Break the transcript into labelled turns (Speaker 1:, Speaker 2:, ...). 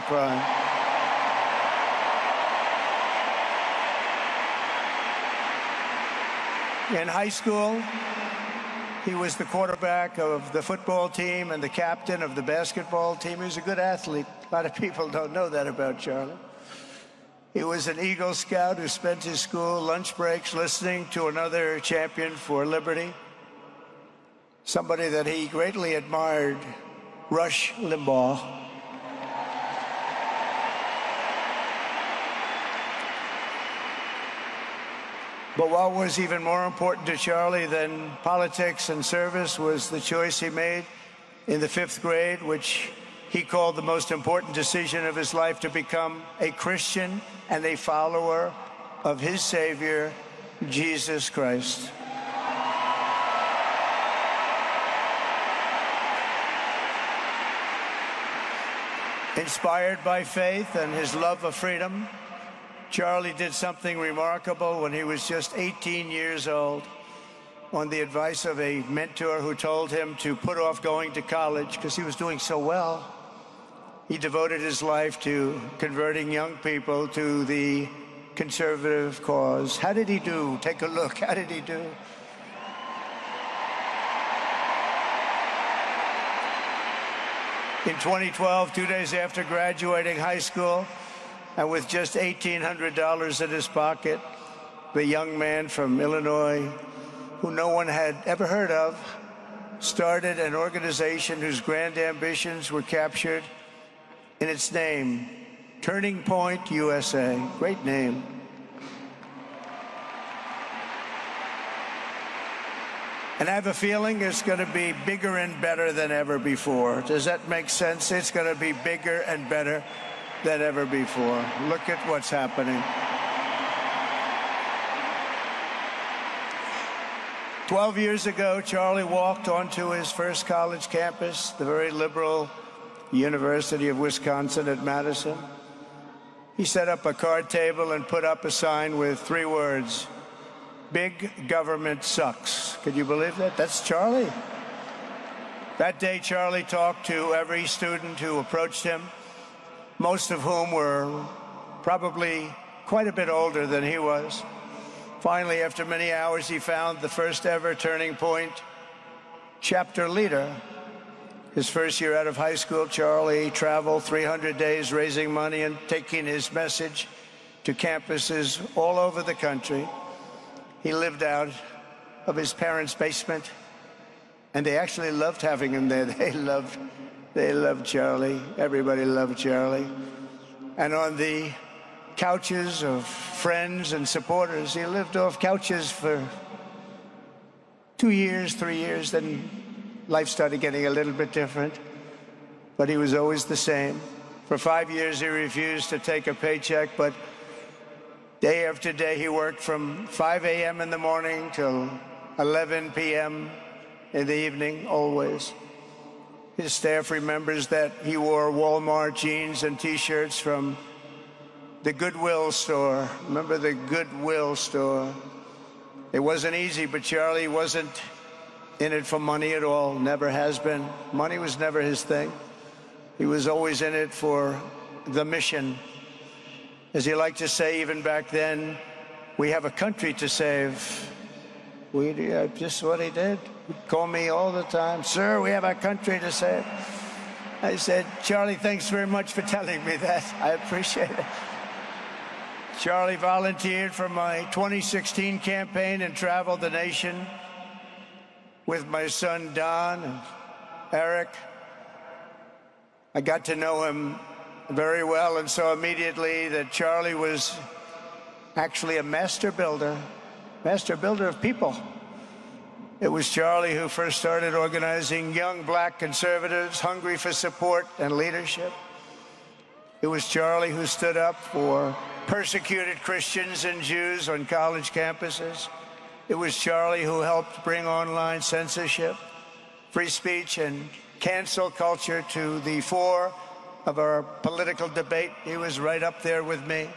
Speaker 1: Crime. In high school, he was the quarterback of the football team and the captain of the basketball team. He was a good athlete. A lot of people don't know that about Charlie. He was an Eagle Scout who spent his school lunch breaks listening to another champion for liberty, somebody that he greatly admired, Rush Limbaugh. But what was even more important to Charlie than politics and service was the choice he made in the 5th grade, which he called the most important decision of his life, to become a Christian and a follower of his Savior, Jesus Christ. Inspired by faith and his love of freedom, Charlie did something remarkable when he was just 18 years old. On the advice of a mentor who told him to put off going to college because he was doing so well, he devoted his life to converting young people to the conservative cause. How did he do? Take a look. How did he do? In 2012, 2 days after graduating high school, and with just $1,800 in his pocket, the young man from Illinois, who no one had ever heard of, started an organization whose grand ambitions were captured in its name, Turning Point USA. Great name. And I have a feeling it's going to be bigger and better than ever before. Does that make sense? It's going to be bigger and better than ever before. Look at what's happening. 12 years ago, Charlie walked onto his first college campus, the very liberal University of Wisconsin at Madison. He set up a card table and put up a sign with 3 words: "Big government sucks." Could you believe that? That's Charlie. That day, Charlie talked to every student who approached him, most of whom were probably quite a bit older than he was. Finally, after many hours, he found the first ever Turning Point chapter leader. His first year out of high school, Charlie traveled 300 days raising money and taking his message to campuses all over the country. He lived out of his parents' basement, and they actually loved having him there. They loved Charlie. Everybody loved Charlie. And on the couches of friends and supporters, he lived off couches for 2 years, 3 years. Then life started getting a little bit different, but he was always the same. For 5 years, he refused to take a paycheck, but day after day, he worked from 5 a.m. in the morning till 11 p.m. in the evening, always. His staff remembers that he wore Walmart jeans and T-shirts from the Goodwill store. Remember the Goodwill store? It wasn't easy, but Charlie wasn't in it for money at all, never has been. Money was never his thing. He was always in it for the mission. As he liked to say even back then, we have a country to save. Just what he did. He'd call me all the time, "Sir, we have a country to save." I said, "Charlie, thanks very much for telling me that. I appreciate it." Charlie volunteered for my 2016 campaign and traveled the nation with my son, Don, and Eric. I got to know him very well and saw immediately that Charlie was actually a master builder of people. It was Charlie who first started organizing young black conservatives hungry for support and leadership. It was Charlie who stood up for persecuted Christians and Jews on college campuses. It was Charlie who helped bring online censorship, free speech, and cancel culture to the fore of our political debate. He was right up there with me.